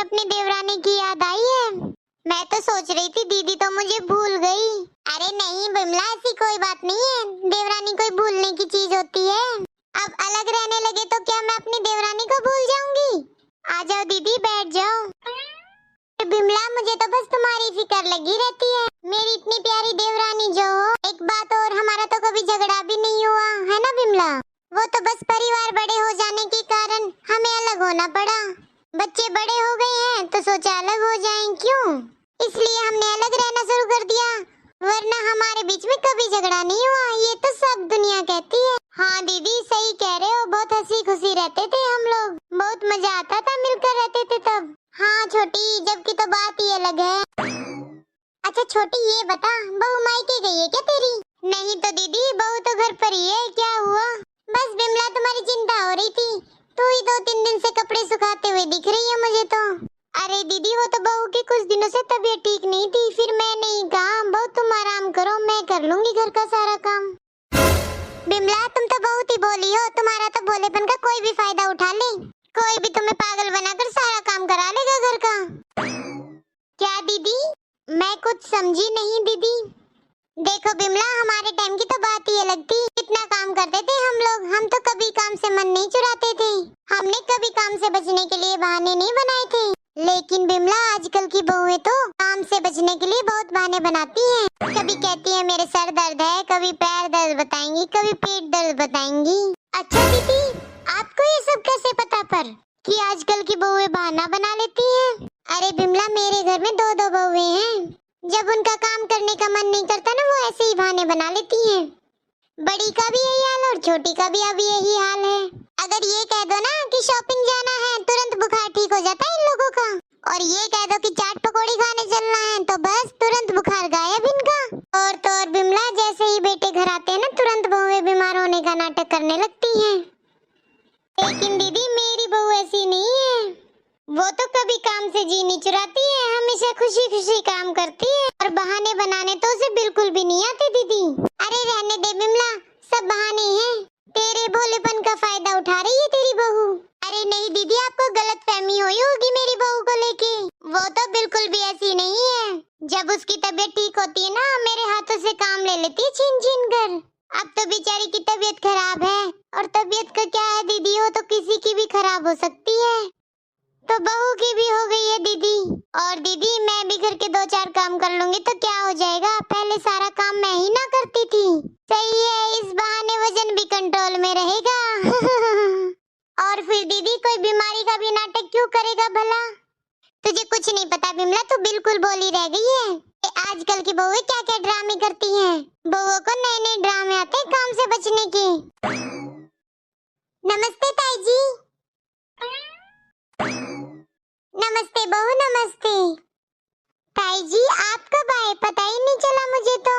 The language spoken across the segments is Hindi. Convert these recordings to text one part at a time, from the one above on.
अपनी देवरानी की याद आई है? मैं तो सोच रही थी दीदी तो मुझे भूल गई। अरे नहीं बिमला, ऐसी कोई बात नहीं है, देवरानी कोई भूलने की चीज होती है। अब अलग रहने लगे तो क्या मैं अपनी देवरानी को भूल जाऊंगी? आ जाओ दीदी, बैठ जाओ। बिमला, मुझे तो बस तुम्हारी फिक्र लगी रहती है, मेरी इतनी प्यारी देवरानी जो हो। एक बात और, हमारा तो कभी झगड़ा भी नहीं हुआ है ना बिमला? वो तो बस परिवार बड़े हो जाने के कारण हमें अलग होना पड़ा। बच्चे बड़े हो गए हैं तो सोचा अलग हो जाएं, क्यों? इसलिए हमने अलग रहना शुरू कर दिया, वरना हमारे बीच में कभी झगड़ा नहीं हुआ, ये तो सब दुनिया कहती है। हाँ दीदी, सही कह रहे हो, बहुत हंसी खुशी रहते थे हम लोग, बहुत मजा आता था मिलकर रहते थे तब। हाँ छोटी, जबकि तो बात ही अलग है। अच्छा छोटी, ये बता, बहू मायके गई है क्या तेरी? नहीं तो दीदी, बहू तो घर पर ही है। क्या हुआ? बस बिमला, तुम्हारी चिंता हो रही थी, तू ही 2-3 दिन से कपड़े सुखाते हुए दिख रही है मुझे तो। अरे दीदी, वो तो बहू की कुछ दिनों से तबीयत ठीक नहीं थी, फिर मैंने ही कहा बहू तुम आराम करो, मैं कर लूंगी घर का सारा काम। बिमला, तुम तो बहुत ही भोली हो, तुम्हारा तो भोलेपन का कोई भी फायदा उठा ले, कोई भी तुम्हें पागल बनाकर सारा काम करा लेगा घर का। क्या दीदी? मैं कुछ समझी नहीं दीदी। देखो बिमला, हमारे टाइम की तो बात ही अलग थी, कितना काम करते थे हम लोग, हम तो कभी काम से मन नहीं चुराते थे, हमने कभी काम से बचने के लिए बहाने नहीं बनाए थे। लेकिन बिमला, आजकल की बहुएं तो काम से बचने के लिए बहुत बहाने बनाती हैं। कभी कहती है मेरे सर दर्द है, कभी पैर दर्द बताएंगी, कभी पेट दर्द बताएंगी। अच्छा दीदी, आपको ये सब कैसे पता पर कि आजकल की बहुएं बहाना बना लेती हैं? अरे बिमला, मेरे घर में 2-2 बहुएं हैं, जब उनका काम करने का मन नहीं करता ना, वो ऐसे ही बहाने बना लेती हैं। बड़ी का भी यही हाल और छोटी का भी अब यही हाल है। अगर ये कह दो ना कि शॉपिंग जाना है, तुरंत बुखार ठीक हो जाता है इन लोगों का, और ये कह दो कि चाट पकौड़ी खाने चलना है तो बस तुरंत बुखार गायब इनका। और तो और बिमला, जैसे ही बेटे घर आते हैं ना, तुरंत बहुएं बीमार होने का नाटक करने लगती हैं। लेकिन दीदी, मेरी बहू ऐसी नहीं है, वो तो कभी काम से जी नहीं चुराती है, हमेशा खुशी खुशी काम करती है, और बहाने बनाने तो उसे बिल्कुल भी नहीं आते दीदी। अरे रहने दे बिमला, सब बहाने हैं, तेरे भोलेपन का फायदा उठा रही है तेरी बहू। अरे नहीं दीदी, आपको गलतफहमी हुई होगी मेरी बहू को लेके, वो तो बिल्कुल भी ऐसी नहीं है। जब उसकी तबीयत ठीक होती है ना, मेरे हाथों से काम ले लेती है छीन छीन कर। अब तो बेचारी की तबीयत खराब है, और तबीयत का क्या है दीदी, वो तो किसी की भी खराब हो सकती है, तो बहू की भी हो गई है दीदी। और दीदी, मैं भी घर के 2-4 काम कर लूंगी तो क्या हो जाएगा, पहले सारा काम मैं ही ना करती थी। सही है, इस बहाने वजन भी कंट्रोल में रहेगा। और फिर दीदी, कोई बीमारी का भी नाटक क्यों करेगा भला? तुझे कुछ नहीं पता बिमला, तू बिल्कुल भोली रह गई है। आजकल की बहुएं क्या क्या ड्रामे करती हैं, बहुओं को नए नए ड्रामे आते हैं काम से बचने के। नमस्ते ताई जी। नमस्ते बहू, नमस्ते। ताई जी, आप कब आए, पता ही नहीं चला मुझे तो।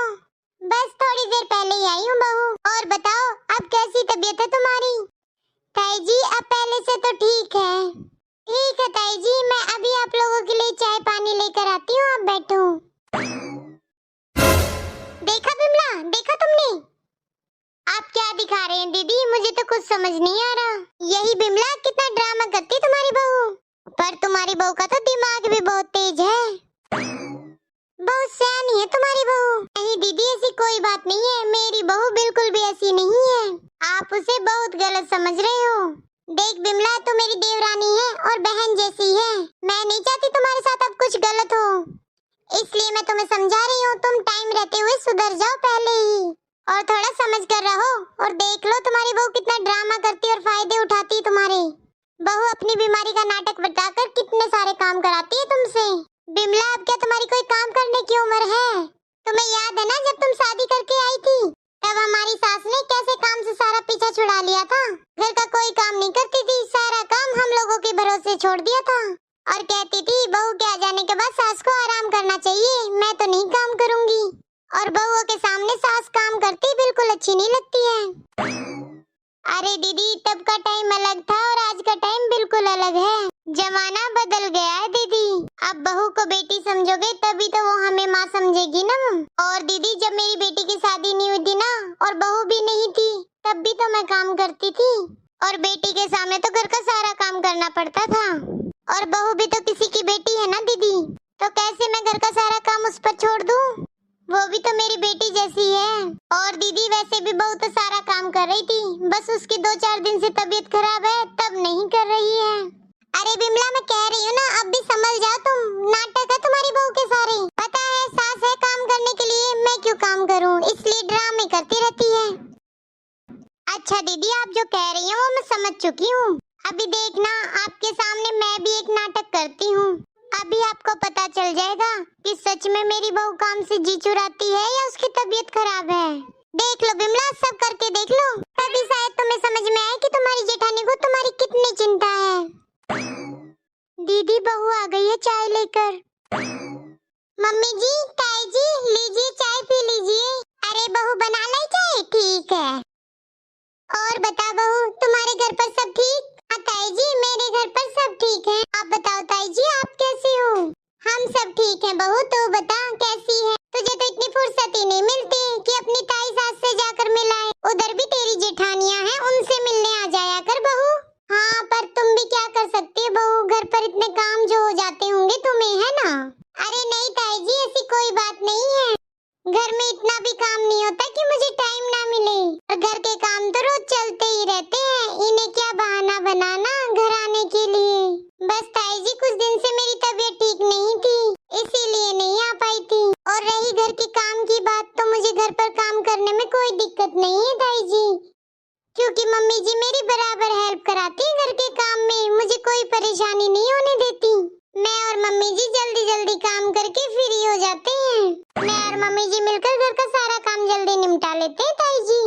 बस थोड़ी देर पहले ही आई हूँ बहू। और बताओ, अब कैसी तबीयत है तुम्हारी? ताई जी, अब पहले से तो ठीक है। ठीक है ताई जी, मैं अभी आप लोगों के लिए चाय पानी लेकर आती हूँ, आप बैठो। देखा बिमला, देखा तुमने? आप क्या दिखा रहे हैं दीदी, मुझे तो कुछ समझ नहीं आ रहा। यही बिमला, कितना ड्रामा करती तुम्हारी बहू, पर तुम्हारी बहू का तो दिमाग भी बहुत तेज है, बहुत सयानी है तुम्हारी बहू। नहीं दीदी, ऐसी कोई बात नहीं है, मेरी बहू बिल्कुल भी ऐसी नहीं है, आप उसे बहुत गलत समझ रहे हो। देख बिमला, तू मेरी देवरानी है और बहन जैसी है, मैं नहीं चाहती तुम्हारे साथ अब कुछ गलत हो, इसलिए मैं तुम्हें समझा रही हूँ, तुम टाइम रहते हुए सुधर जाओ पहले ही, और थोड़ा समझ कर रहो। और देख लो तुम्हारी बहू कितना ड्रामा करती और फायदे उठाती है तुम्हारे। बहू अपनी बीमारी का नाटक बताकर कितने सारे काम कराती है तुमसे। बिमला, अब क्या तुम्हारी कोई काम करने की उम्र है? तुम्हें याद है ना, जब तुम शादी करके आई थी, तब हमारी सास ने कैसे काम से सारा पीछा छुड़ा लिया था, घर का कोई काम नहीं करती थी, सारा काम हम लोगों के भरोसे छोड़ दिया था, और कहती थी बहू के आ जाने के बाद सास को आराम करना चाहिए, मैं तो नहीं काम करूंगी। और बहुओं के सामने सास काम करती बिल्कुल अच्छी नहीं लगती है। अरे दीदी, तब का टाइम अलग था और आज का टाइम बिल्कुल अलग है, जमाना बदल गया है दीदी। अब बहू को बेटी समझोगे तभी तो वो हमें माँ समझेगी ना। और दीदी, जब मेरी बेटी की शादी नहीं हुई थी ना, और बहू भी नहीं थी, तब भी तो मैं काम करती थी, और बेटी के सामने तो घर का सारा काम करना पड़ता था। और बहू भी तो किसी की बेटी है ना दीदी, तो कैसे मैं घर का सारा काम उस पर छोड़ दूं? वो भी तो मेरी बेटी जैसी है। और दीदी वैसे भी बहू तो सारा काम कर रही थी, बस उसकी 2-4 दिन से तबीयत खराब है तब नहीं कर रही है। अरे बिमला मैं कह रही हूँ ना, अब भी समझ जाओ तुम, नाटक है तुम्हारी बहू के सारे। पता है सास है काम करने के लिए, मैं क्यों काम करूँ, इसलिए ड्रामे करती रहती है। अच्छा दीदी आप जो कह रही हैं वो मैं समझ चुकी हूँ। अभी देखना आपके सामने मैं भी एक नाटक करती हूँ। अभी आपको पता चल जाएगा कि सच में मेरी बहू काम से जी चुराती है या उसकी तबीयत खराब है। देख लो बिमला, सब करके देख लो, तभी शायद तुम्हें समझ में आए कि तुम्हारी जेठानी को तुम्हारी कितनी चिंता है। दीदी बहू आ गई है चाय लेकर। मम्मी जी, ताई जी, लीजिए चाय पी लीजिए। अरे बहू बना लाई चाय, ठीक है। और बता बहू, तुम्हारे घर पर सब ठीक? हाँ ताई जी, मेरे घर पर सब ठीक है। आप बताओ ताई जी, आप कैसी हो? हम सब ठीक हैं बहू, तू बता कैसी है? तुझे तो इतनी फुर्सत ही नहीं मिलती कि अपनी ताई सास से जाकर मिलाए। उधर भी तेरी जेठानियां हैं, उनसे मिलने आ जाया कर बहू। हाँ पर तुम भी क्या कर सकती है बहू, घर पर इतने काम जो हो जाते होंगे तुम्हें, है ना? अरे नहीं ताई जी, ऐसी कोई बात नहीं है। घर में इतना भी काम नहीं होता कि मुझे टाइम ना मिले, और घर के काम तो रोज चलते ही रहते हैं, इन्हें क्या बहाना बनाना घर आने के लिए। बस ताई जी कुछ दिन से मेरी तबीयत ठीक नहीं थी, इसीलिए नहीं आ पाई थी। और रही घर के काम की बात, तो मुझे घर पर काम करने में कोई दिक्कत नहीं है ताई जी, क्योंकि मम्मी जी मेरी बराबर हेल्प कराती है घर के काम में, मुझे कोई परेशानी नहीं होने देती। मैं और मम्मी जी जल्दी जल्दी काम करके फ्री हो जाते हैं। मैं और मम्मी जी मिलकर घर का सारा काम जल्दी निपटा लेते हैं ताई जी।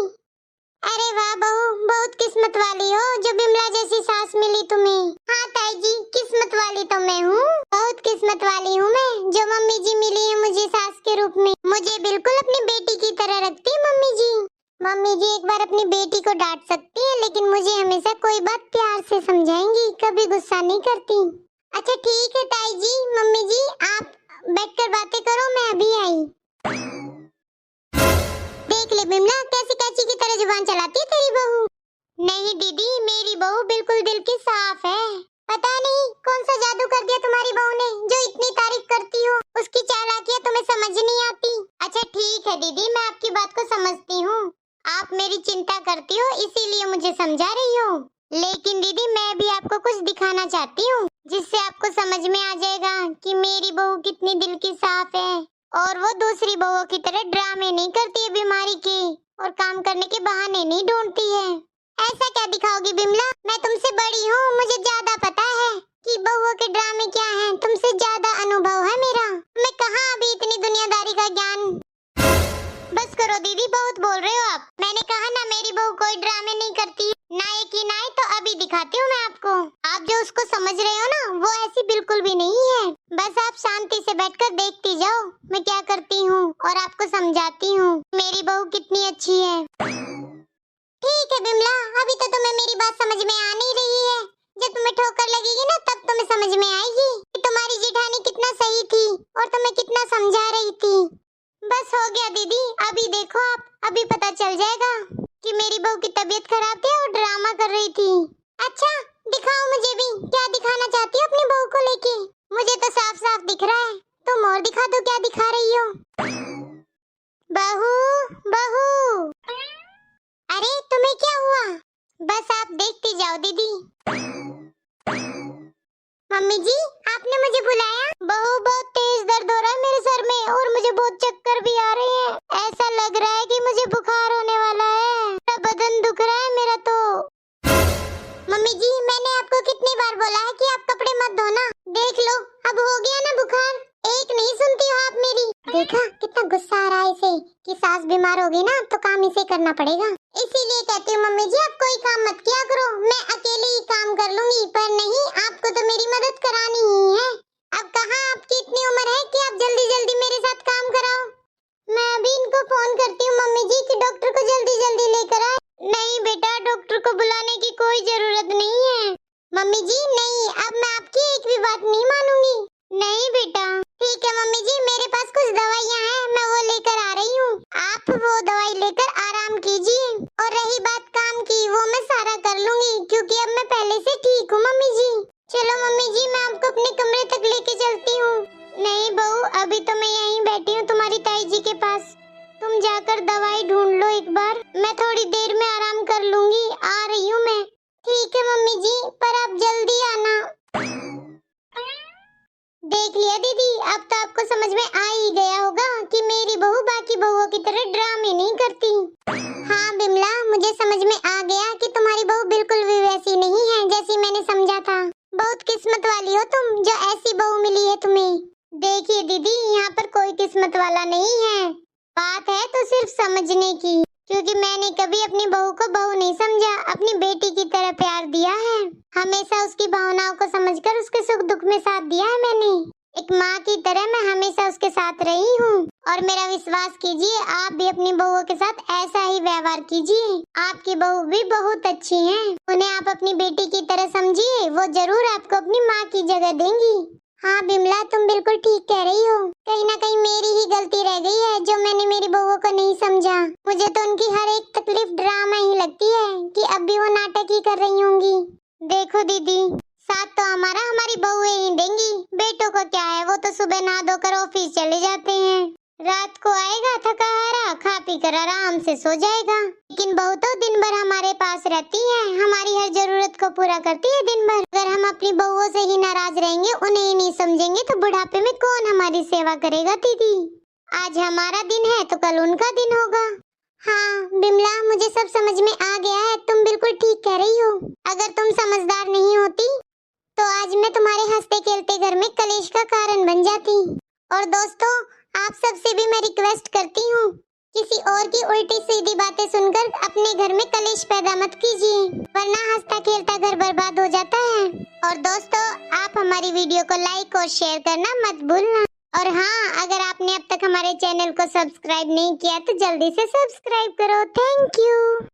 अरे वाह बहू, बहुत किस्मत वाली हो जो बिमला जैसी सास मिली तुम्हें। हाँ ताई जी, किस्मत वाली तो मैं हूँ, बहुत किस्मत वाली हूँ मैं, जो मम्मी जी मिली है मुझे सास के रूप में। मुझे बिल्कुल अपनी बेटी की तरह रखती है मम्मी जी। मम्मी जी एक बार अपनी बेटी को डांट सकती है, लेकिन मुझे हमेशा कोई बात प्यार से समझाएंगी, कभी गुस्सा नहीं करती। अच्छा ठीक है ताई जी, मम्मी जी आप बैठकर बातें करो, मैं अभी आई। देख ले बिमला, कैसी कैची की तरह जुबान चलाती है तेरी बहू। नहीं दीदी, मेरी बहू बिल्कुल दिल की साफ है। पता नहीं कौन सा जादू कर दिया तुम्हारी बहू ने, जो इतनी तारीफ करती हो, उसकी चालाकियां तुम्हें समझ नहीं आती। अच्छा ठीक है दीदी, मैं आपकी बात को समझती हूँ, आप मेरी चिंता करती हो इसीलिए मुझे समझा रही हो। लेकिन दीदी मैं भी आपको कुछ दिखाना चाहती हूँ, जिससे आपको समझ में आ जाएगा कि मेरी बहू कितनी दिल की साफ है, और वो दूसरी बहुओं की तरह ड्रामे नहीं करती है बीमारी के, और काम करने के बहाने नहीं ढूंढती है। ऐसा क्या दिखाओगी बिमला, मैं तुमसे बड़ी हूँ, मुझे ज्यादा पता है कि बहुओं के ड्रामे क्या हैं, तुमसे ज्यादा अनुभव है मेरा। मैं कहाँ अभी इतनी दुनियादारी का ज्ञान। बस करो दीदी, बहुत बोल रहे हो आप। मैंने कहा ना मेरी बहू कोई ड्रामे नहीं करती, ना यकीन आए तो अभी दिखाती हूँ मैं आपको। आप जो उसको समझ रहे हो ना, वो ऐसी बिल्कुल भी नहीं है। बस आप शांति से बैठकर देखती जाओ मैं क्या करती हूँ, और आपको समझाती हूँ मेरी बहू कितनी अच्छी है। ठीक है बिमला, अभी तो तुम्हें मेरी बात समझ में आ नहीं रही है, जब तुम्हें ठोकर लगेगी ना तब तुम्हें समझ में आएगी कि तुम्हारी जेठानी कितना सही थी और तुम्हें कितना समझा रही थी। बस हो गया दीदी, अभी देखो आप, अभी पता चल जाएगा कि मेरी बहू की तबीयत खराब थी और ड्रामा कर रही थी। अच्छा दिखाओ मुझे भी, क्या दिखाना चाहती हो अपनी बहू को लेके? मुझे तो साफ साफ दिख रहा है, तुम और दिखा दो क्या दिखा रही हो। बहू बहू, अरे तुम्हें क्या हुआ? बस आप देखती जाओ दीदी। मम्मी जी आपने मुझे बुलाया? बहू बहुत तेज दर्द हो रहा है मेरे सर में, और मुझे बहुत चक्कर भी आ रहे हैं, ऐसा लग रहा है कि मुझे बुखार होने वाला है, मेरा बदन दुख रहा है मेरा तो। मम्मी जी मैंने आपको कितनी बार बोला है कि आप कपड़े मत धोना, देख लो अब हो गया ना बुखार, एक नहीं सुनती हो आप मेरी। देखा कितना गुस्सा आ रहा है इसे कि सास बीमार होगी ना तो काम इसे करना पड़ेगा, इसीलिए कहती हूँ मम्मी जी आप कोई काम मत किया करो, मैं अकेले ही काम कर लूंगी। पर नहीं, आपको तो मेरी मदद करानी ही है। अब कहाँ आपकी इतनी उम्र है कि आप जल्दी जल्दी मेरे साथ काम कराओ। मैं अभी इनको फोन करती हूँ मम्मी जी कि डॉक्टर को जल्दी जल्दी लेकर आए। नहीं बेटा, डॉक्टर को बुलाने की कोई जरूरत नहीं है। मम्मी जी नहीं, अब मैं आपकी एक भी बात नहीं मानूंगी। नहीं बेटा। ठीक है मम्मी जी, मेरे पास कुछ दवाइयाँ हैं, मैं वो लेकर आ रही हूँ, आप वो दवाई लेकर आराम कीजिए। और रही बात काम की, वो मैं सारा कर लूंगी, क्योंकि अब मैं पहले से ठीक हूँ मम्मी जी। चलो मम्मी जी मैं आपको अपने कमरे तक लेके चलती हूँ। नहीं बहू, अभी तो मैं यहीं बैठी हूँ तुम्हारी ताई जी के पास। तुम जाकर दवाई ढूंढ लो एक बार, मैं थोड़ी देर में आराम कर लूंगी, आ रही हूँ मैं। ठीक है मम्मी जी, पर आप जल्दी आना। देख लिया दीदी, अब तो आपको समझ में आ ही गया होगा कि मेरी बहू बाकी बहुओं की तरह ड्रामे नहीं करती। हाँ बिमला, मुझे समझ में आ गया कि तुम्हारी बहू बिल्कुल भी वैसी नहीं है जैसी मैंने समझा था। बहुत किस्मत वाली हो तुम, जो ऐसी बहू मिली है तुम्हें। देखिए दीदी, यहाँ पर कोई किस्मत वाला नहीं है, बात है तो सिर्फ समझने की। क्योंकि मैंने कभी अपनी बहू को बहू नहीं समझा, अपनी बेटी की तरह प्यार दिया है। हमेशा उसकी भावनाओं को समझकर उसके सुख दुख में साथ दिया है मैंने। एक माँ की तरह मैं हमेशा उसके साथ रही हूँ। और मेरा विश्वास कीजिए, आप भी अपनी बहुओं के साथ ऐसा ही व्यवहार कीजिए। आपकी बहू भी बहुत अच्छी हैं, उन्हें आप अपनी बेटी की तरह समझिए, वो जरूर आपको अपनी माँ की जगह देंगी। हाँ बिमला, तुम बिल्कुल ठीक कह रही हो। कहीं ना कहीं मेरी ही गलती रह गई है जो मैंने मेरी बहुओं को नहीं समझा। मुझे तो उनकी हर एक तकलीफ ड्रामा ही लगती है कि अब भी वो नाटक ही कर रही होंगी। देखो दीदी, साथ तो हमारी बहुएं ही देंगी, बेटों को क्या है, वो तो सुबह नहा धोकर ऑफिस चले जाते हैं, रात को आएगा थका हारा, खा पी कर आराम से सो जाएगा। लेकिन बहू तो दिन भर हमारे पास रहती है, हमारी हर जरूरत को पूरा करती है दिन भर। अगर हम अपनी बहुओं से ही नाराज रहेंगे, उन्हें ही नहीं समझेंगे, तो बुढ़ापे में कौन हमारी सेवा करेगा दीदी। आज हमारा दिन है तो कल उनका दिन होगा। हाँ बिमला, मुझे सब समझ में आ गया है, तुम बिल्कुल ठीक कह रही हो। अगर तुम समझदार नहीं होती तो आज मैं तुम्हारे हंसते खेलते घर में कलेश का कारण बन जाती। और दोस्तों, आप सबसे भी मैं रिक्वेस्ट करती हूँ, किसी और की उल्टी सीधी बातें सुनकर अपने घर में कलेश पैदा मत कीजिए, वरना हंसता खेलता घर बर्बाद हो जाता है। और दोस्तों, आप हमारी वीडियो को लाइक और शेयर करना मत भूलना। और हाँ, अगर आपने अब तक हमारे चैनल को सब्सक्राइब नहीं किया तो जल्दी से सब्सक्राइब करो। Thank you.